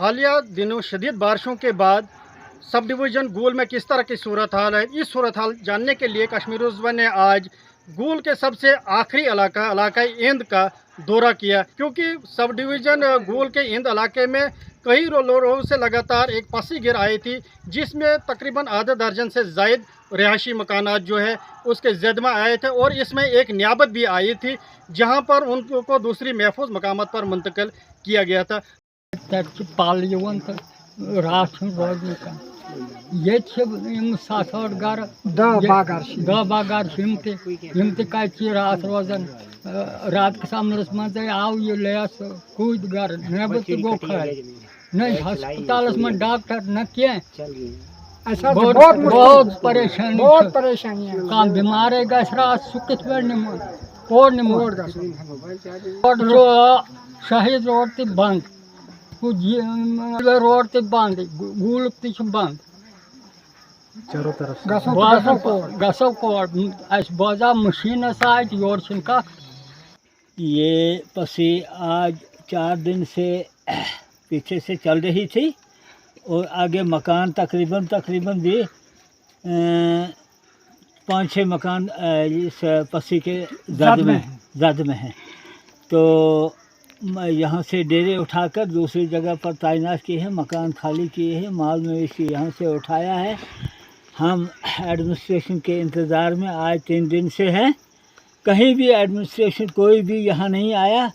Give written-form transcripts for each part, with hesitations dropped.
हालिया दिनों शदीद बारिशों के बाद सब डिवीज़न गूल में किस तरह की सूरत हाल है, इस सूरत हाल जानने के लिए कश्मीर उज़्वा ने आज गूल के सबसे आखिरी इलाका इंद का दौरा किया, क्योंकि सब डिवीज़न गूल के इंद इलाके में कई रोज़ों से लगातार एक पसी गिर आई थी, जिसमें तकरीबन आधा दर्जन से ज़ायद रिहायशी मकानात जो है उसके ज़द में आए थे और इसमें एक नियाबत भी आई थी, जहाँ पर उनको दूसरी महफूज मकामात पर मुंतकिल किया गया था। पाल राशन रोजने का ये सात गर दह बागार रात रोजान रात के सामने मज आव ये लस कूद गर नब गो न हस्पताल में डॉक्टर न क्या बहुत परेशानी कम बीमार है रात सुकित शहीद रोड ते बंद रोड ते बंद गूल बंद चारों तरफ गसो कोड बोजा मशीन योर का। ये पसी आज 4 दिन से पीछे से चल रही थी और आगे मकान तकरीबन भी 5-6 मकान इस पसी के ज़द में हैं। तो यहाँ से डेरे उठाकर दूसरी जगह पर तैनात किए हैं, मकान खाली किए हैं, माल मवेशी यहाँ से उठाया है। हम एडमिनिस्ट्रेशन के इंतज़ार में आज 3 दिन से हैं, कहीं भी एडमिनिस्ट्रेशन कोई भी यहाँ नहीं आया,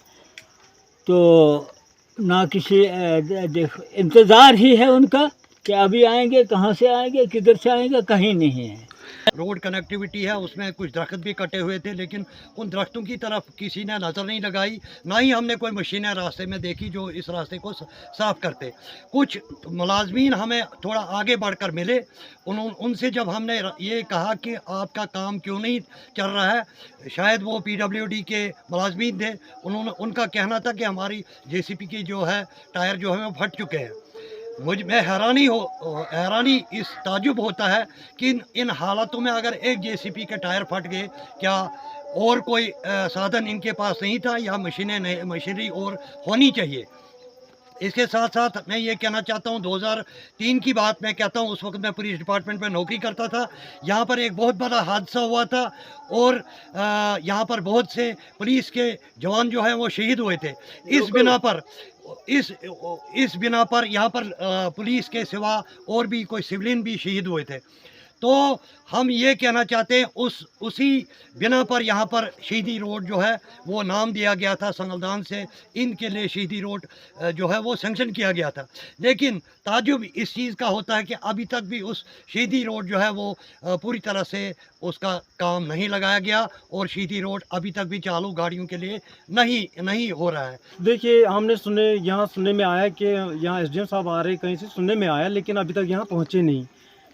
तो ना किसी इंतज़ार ही है उनका कि अभी आएंगे, कहाँ से आएंगे, किधर से आएंगे, कहीं नहीं है। रोड कनेक्टिविटी है, उसमें कुछ दरख्त भी कटे हुए थे, लेकिन उन दरख्तों की तरफ किसी ने नज़र नहीं लगाई, ना ही हमने कोई मशीनें रास्ते में देखी जो इस रास्ते को साफ़ करते। कुछ मुलाजमीन हमें थोड़ा आगे बढ़कर मिले, उनसे जब हमने ये कहा कि आपका काम क्यों नहीं चल रहा है, शायद वो PWD के मुलाजमीन थे, उनका कहना था कि हमारी JCB की जो है टायर जो है वो फट चुके हैं। मैं हैरानी इस ताजुब होता है कि इन हालातों में अगर एक JCB के टायर फट गए, क्या और कोई साधन इनके पास नहीं था या मशीनरी और होनी चाहिए। इसके साथ साथ मैं ये कहना चाहता हूँ, 2003 की बात मैं कहता हूँ, उस वक्त मैं पुलिस डिपार्टमेंट में नौकरी करता था। यहाँ पर एक बहुत बड़ा हादसा हुआ था और यहाँ पर बहुत से पुलिस के जवान जो हैं वो शहीद हुए थे। इस बिना पर यहाँ पर पुलिस के सिवा और भी कोई सिविलियन भी शहीद हुए थे। तो हम ये कहना चाहते हैं उसी बिना पर यहाँ पर शहीदी रोड जो है वो नाम दिया गया था संगलदान से, इनके लिए शहीदी रोड जो है वो सैंक्शन किया गया था। लेकिन ताजुब इस चीज़ का होता है कि अभी तक भी उस शहीदी रोड जो है वो पूरी तरह से उसका काम नहीं लगाया गया और शहीदी रोड अभी तक भी चालू गाड़ियों के लिए नहीं हो रहा है। देखिए, हमने सुनने में आया कि यहाँ SDM साहब आ रहे, कहीं से सुनने में आया, लेकिन अभी तक यहाँ पहुँचे नहीं।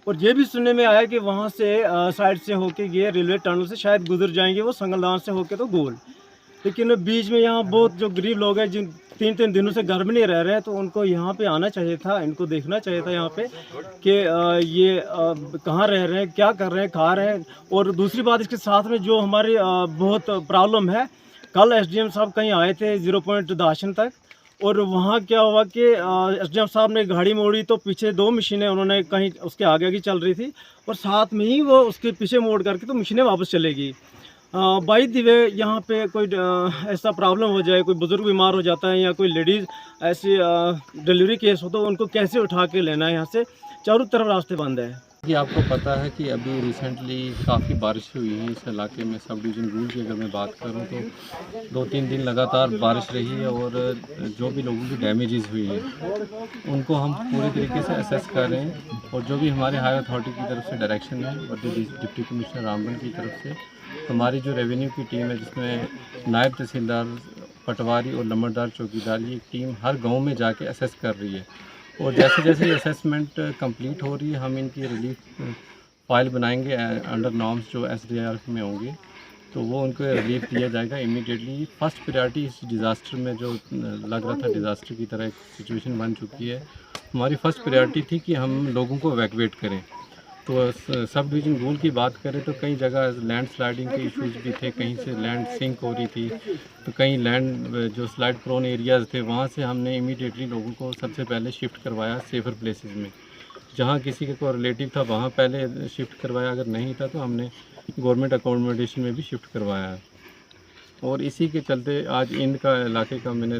और ये भी सुनने में आया कि वहाँ से साइड से होके गए, रेलवे टनल से शायद गुजर जाएंगे वो संगलदान से होके तो गोल। लेकिन बीच में यहाँ बहुत जो गरीब लोग हैं जिन 3 दिनों से घर में नहीं रह रहे हैं, तो उनको यहाँ पे आना चाहिए था, इनको देखना चाहिए था यहाँ पे कि ये कहाँ रह रहे हैं, क्या कर रहे हैं, खा रहे हैं। और दूसरी बात, इसके साथ में जो हमारी बहुत प्रॉब्लम है, कल SDM साहब कहीं आए थे 0 पॉइंट दाशन तक, और वहाँ क्या हुआ कि SDM साहब ने गाड़ी मोड़ी तो पीछे 2 मशीनें उन्होंने कहीं उसके आगे चल रही थी और साथ में ही वो उसके पीछे मोड़ करके तो मशीनें वापस चलेगी। बाई द वे यहाँ पे कोई ऐसा प्रॉब्लम हो जाए, कोई बुज़ुर्ग बीमार हो जाता है या कोई लेडीज़ ऐसी डिलीवरी केस हो, तो उनको कैसे उठा के लेना है, यहाँ से चारों तरफ रास्ते बंद है। कि आपको पता है कि अभी रिसेंटली काफ़ी बारिश हुई है इस इलाके में। सब डिवीज़न गूल की अगर मैं बात करूं तो 2-3 दिन लगातार बारिश रही है और जो भी लोगों की डैमेजेस हुई है उनको हम पूरे तरीके से असेस कर रहे हैं। और जो भी हमारे हाई अथॉरिटी की तरफ से डायरेक्शन है और डिप्टी कमिश्नर रामबन की तरफ से हमारी जो रेवेन्यू की टीम है, जिसमें नायब तहसीलदार, पटवारी और नंबरदार चौकीदार, ये टीम हर गाँव में जाके असेस कर रही है। और जैसे जैसे ये असेसमेंट कंप्लीट हो रही है, हम इनकी रिलीफ फाइल बनाएंगे अंडर नॉर्म्स जो SDRF में होंगे, तो वो उनको रिलीफ दिया जाएगा इमीडिएटली। फर्स्ट प्रायोरिटी इस डिज़ास्टर में जो लग रहा था डिज़ास्टर की तरह एक सिचुएशन बन चुकी है, हमारी फ़र्स्ट प्रायोरिटी थी कि हम लोगों को इवैक्यूएट करें। तो सब डिवीज़न रूल की बात करें तो कई जगह लैंड स्लाइडिंग के इश्यूज़ भी थे, कहीं से लैंड सिंक हो रही थी, तो कई लैंड जो स्लाइड प्रोन एरियाज़ थे वहाँ से हमने इमीडिएटली लोगों को सबसे पहले शिफ्ट करवाया सेफ़र प्लेसेस में। जहाँ किसी के कोई रिलेटिव था वहाँ पहले शिफ्ट करवाया, अगर नहीं था तो हमने गवर्नमेंट अकोमोडेशन में भी शिफ्ट करवाया है। और इसी के चलते आज इंद का इलाके का मैंने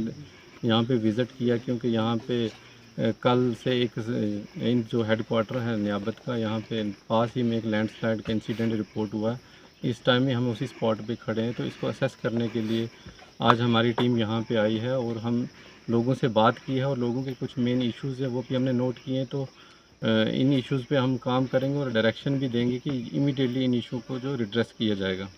यहाँ पे विज़िट किया, क्योंकि यहाँ पे कल से एक इंद जो हेडक्वार्टर है नियाबत का, यहाँ पे पास ही में एक लैंडस्लाइड का इंसिडेंट रिपोर्ट हुआ। इस टाइम में हम उसी स्पॉट पे खड़े हैं, तो इसको असेस करने के लिए आज हमारी टीम यहाँ पे आई है और हम लोगों से बात की है और लोगों के कुछ मेन इश्यूज़ है वो भी हमने नोट किए हैं। तो इन इश्यूज़ पे हम काम करेंगे और डायरेक्शन भी देंगे कि इमीडिएटली इन इशू को जो रिड्रेस किया जाएगा।